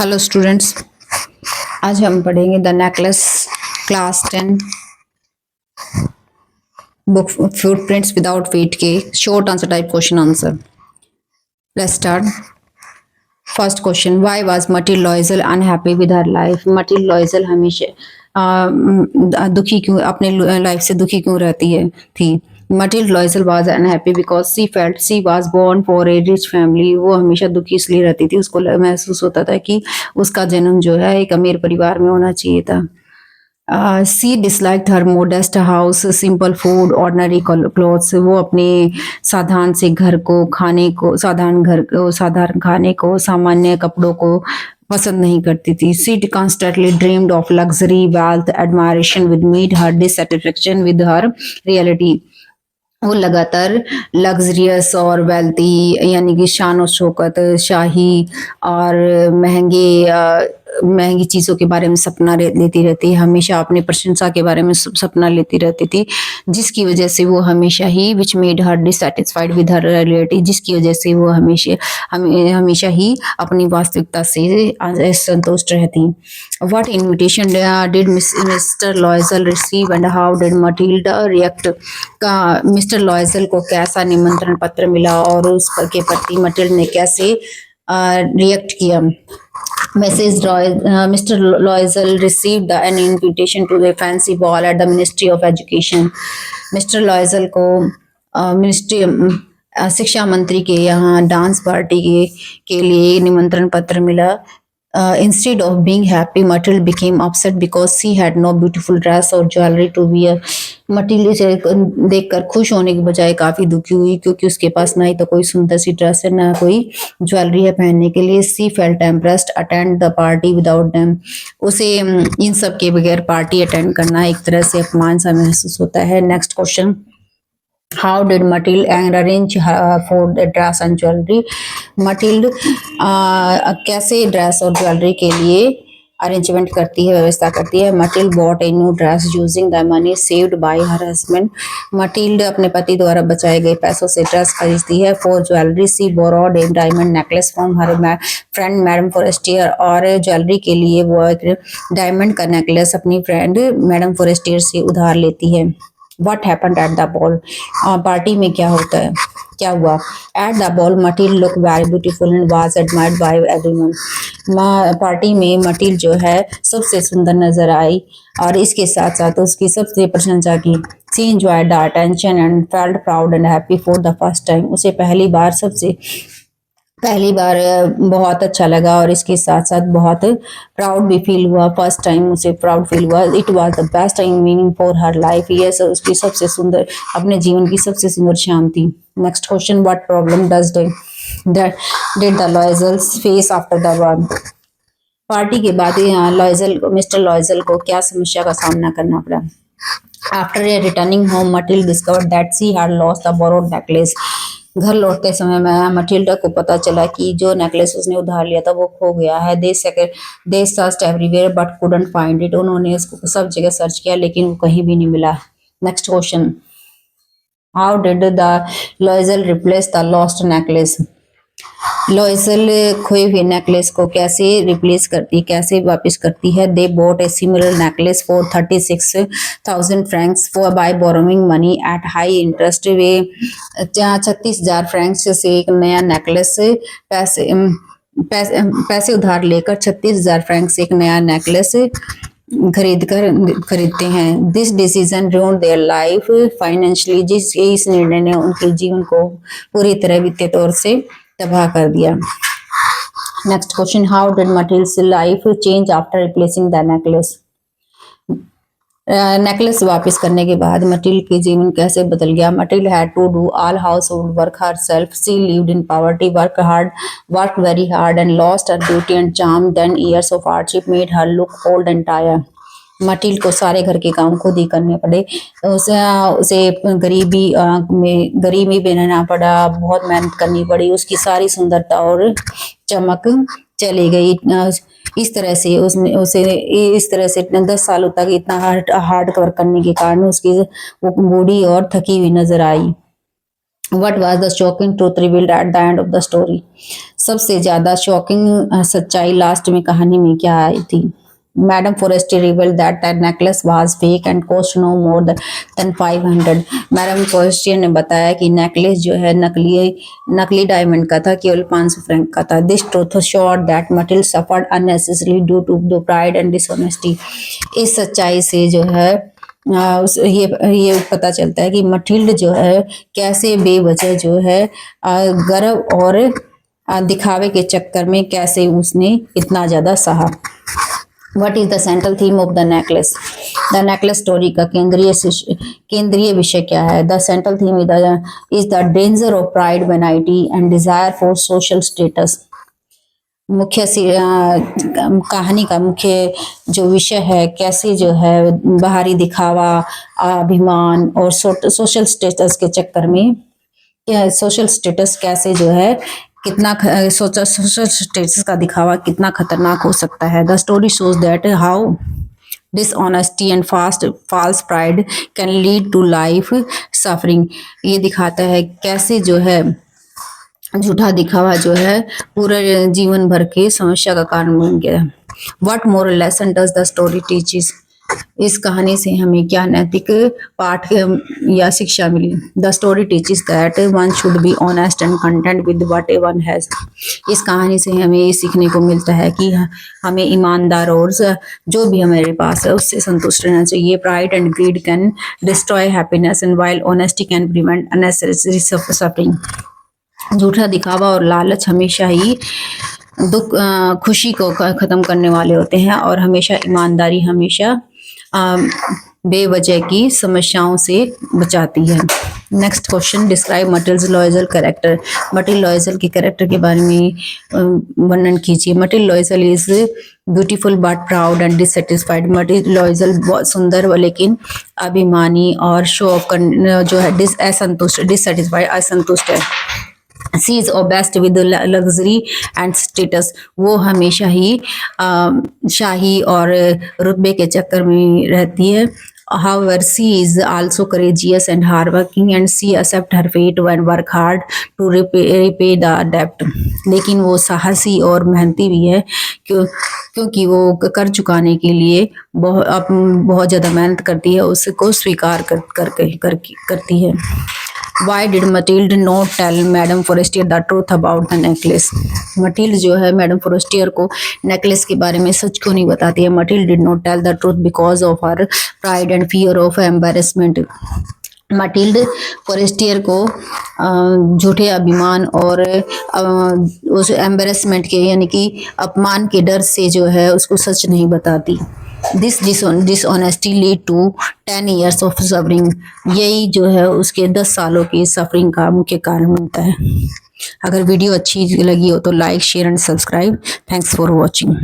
Hello students, आज हम पढ़ेंगे the necklace class 10 book footprints without weight के short answer type question answer. Let's start. First question, why was Mathilde Loisel unhappy with her life? Mathilde Loisel हमेशा दुखी क्यों, अपने life से दुखी क्यों रहती है थी? Mathilde Loisel was unhappy because she felt she was born for a rich family. वो हमेशा दुखी इसलिए रहती थी, उसको महसूस होता था कि उसका जन्म जो है एक अमीर परिवार में होना चाहिए था। She disliked her modest house, simple food, ordinary clothes. वो अपने साधारण से घर को, खाने को, साधारण घर को, साधारण खाने को, सामान्य कपड़ों को पसंद नहीं करती थी। She constantly dreamed of luxury, wealth, admiration with made her dissatisfaction with her reality. वो लगातार लग्जरियस और वेल्थी यानी कि शान और शौकत, शाही और महंगी चीज़ों के बारे में सपना लेती रहती है, हमेशा अपनी प्रशंसा के बारे में सपना लेती रहती थी, जिसकी वजह से वो हमेशा ही which made her dissatisfied with her reality, जिसकी वजह से वो हमेशा ही अपनी वास्तविकता से संतुष्ट रहती। What invitation did Mr. Loisel receive and how did Matilda react? का मिस्टर लॉयजल को कैसा निमंत्रण पत्र मिला और उस पर के प्रति मटिल्ड ने कैसे रिएक्ट किया? Mrs. Mr. Loisel received an invitation to the fancy ball at the Ministry of Education. Mister लॉयजल को मिनिस्ट्री शिक्षा मंत्री के यहाँ डांस पार्टी के लिए निमंत्रण पत्र मिला। Instead of being happy, Matilda became upset because she had no beautiful dress or jewelry to wear. मटिल्ड से देखकर खुश होने की बजाय काफी दुखी हुई, क्योंकि उसके पास ना ही तो कोई सुंदर सी ड्रेस है, ना कोई ज्वेलरी है पहनने के लिए। She felt impressed attend the party without them. उसे इन सब के बगैर पार्टी अटेंड करना एक तरह से अपमान सा महसूस होता है। Next question, How did Matilda arrange for the dress and jewelry? मटिल्ड कैसे ड्रेस और ज्वेलरी के लिए अरेंजमेंट करती है, व्यवस्था करती है? Mathilde bought a new dress using the money saved by her husband. Mathilde अपने पति द्वारा बचाए गए पैसों से ड्रेस खरीदती है। For jewellery she borrowed a diamond necklace from her friend madam Forestier. और ज्वेलरी के लिए वो एक डायमंड का नेकलेस अपनी फ्रेंड मैडम फॉरेस्टियर से उधार लेती है। What happened at the ball? Party में क्या होता है, क्या हुआ? At the ball, Matilda looked very beautiful and was admired by everyone. Party में मटिल जो है सबसे सुंदर नजर आई और इसके साथ साथ उसकी सबसे प्रशंसा की। She enjoyed the attention and felt proud and happy for the first time. उसे पहली बार बहुत अच्छा लगा और इसके साथ साथ बहुत प्राउड भी फील हुआ। फर्स्ट टाइम उसे प्राउड फील हुआ। It was the best time meaning for her life. ये उसकी सबसे सुंदर, अपने जीवन की सबसे सुंदर शाम थी। Next question, what problem did the लॉयजल्स face after the war? Party के बाद मिस्टर लॉयजल को क्या समस्या का सामना करना पड़ा? After returning home, Mathilde discovered that she had lost the borrowed necklace. घर लौटते समय में मटिल्डा को पता चला कि जो नेकलेस उसने उधार लिया था वो खो गया है। They searched everywhere but couldn't find it. उन्होंने इसको सब जगह सर्च किया लेकिन वो कहीं भी नहीं मिला। Next question, how did the Loisel replace the lost necklace? Loisel खोए हुए नेकलेस को कैसे वापस करती है? They bought a similar necklace for 36,000 francs for by borrowing money at high interest. वे 36,000 फ्रैंक्स से एक नया नेकलेस पैसे उधार लेकर 36,000 फ्रैंक्स से एक नया नेकलेस खरीदते हैं। This decision ruined their life financially. इस निर्णय ने उनके जीवन को पूरी तरह वित्तीय तौर से तबाह कर दिया। Next question, how did Mathilde's life change after replacing the necklace? Necklace वापस करने के बाद मटिल्ड के जीवन कैसे बदल गया? Mathilde had to do all household work herself. She lived in poverty, work very hard and lost her beauty and charm. Then years of hardship made her look old and tired. Mathilde को सारे घर के काम खुद ही करने पड़े। उसे गरीबी में रहना पड़ा, बहुत मेहनत करनी पड़ी। उसकी सारी सुंदरता और चमक चली गई। इस तरह से इस तरह से 10 सालों तक इतना हार्ड वर्क करने के कारण उसकी वो बूढ़ी और थकी हुई नजर आई। What was the shocking truth revealed at the end of the story. सबसे ज्यादा शॉकिंग सच्चाई लास्ट में कहानी में क्या आई थी? Madam Forestier revealed that that necklace was fake and cost no more than 500। Madam Forestier ने बताया कि नेकलेस जो है नकली डायमंड का था, केवल 500 फ्रैंक का था। This truth showed that Mathilde suffered unnecessarily due to the pride and dishonesty. इस सच्चाई से जो है ये पता चलता है कि मटिल्ड जो है कैसे बेवजह जो है गर्व और दिखावे के चक्कर में कैसे उसने इतना ज्यादा सहा। What is the central theme of the necklace? The necklace story का केंद्रीय विषय क्या है? The central theme is the danger of pride, vanity and desire for social status. कहानी का मुख्य जो विषय है, कैसे जो है बाहरी दिखावा, अभिमान और सोशल स्टेटस के चक्कर में सोशल स्टेटस कैसे जो है कितना सोशल स्टेटस का दिखावा कितना खतरनाक हो सकता है। The story shows that how dishonesty and false pride can lead to life suffering. ये दिखाता है कैसे जो है झूठा दिखावा जो है पूरे जीवन भर के समस्या का कारण बन गया। What moral lesson does the story teaches? इस कहानी से हमें क्या नैतिक पाठ या शिक्षा मिली? The story teaches that one should be honest and content with what one has. इस कहानी से हमें ये सीखने को मिलता है कि हमें ईमानदार और जो भी हमारे पास है उससे संतुष्ट रहना चाहिए। Pride and greed can destroy happiness and while honesty can prevent unnecessary suffering. झूठा दिखावा और लालच हमेशा ही खुशी को खत्म करने वाले होते हैं, और हमेशा ईमानदारी हमेशा बेवजह की समस्याओं से बचाती है। Next question, describe Mathilde's Loisel character. Mathilde Loisel के कैरेक्टर के बारे में वर्णन कीजिए। Mathilde Loisel is beautiful but proud and dissatisfied. Mathilde Loisel बहुत सुंदर लेकिन अभिमानी और शो ऑफ जो है डिससेटिस्फाइड असंतुष्ट है। She is obsessed with luxury and status। वो हमेशा ही शाही और रुतबे के चक्कर में रहती है। However, she is also courageous and hardworking and she accept her fate and work hard to repay the debt। लेकिन वो साहसी और मेहनती भी है क्योंकि वो कर चुकाने के लिए बहुत ज़्यादा मेहनत करती है, उसको स्वीकार करती है। Why did Matilda not tell Madame Forestier the truth about the necklace? मटिल्ड जो है मैडम फोरेस्टियर को नेकलेस के बारे में सच क्यों नहीं बताती है? Mathilde did not tell the truth because of her pride and fear of embarrassment. Mathilde Forestier को झूठे अभिमान और उस एम्बेरसमेंट के यानी कि अपमान के डर से जो है उसको सच नहीं बताती। This dishonesty lead to 10 years of suffering. यही जो है उसके 10 सालों की सफरिंग का मुख्य कारण बनता है। अगर वीडियो अच्छी लगी हो तो like share and subscribe. Thanks for watching.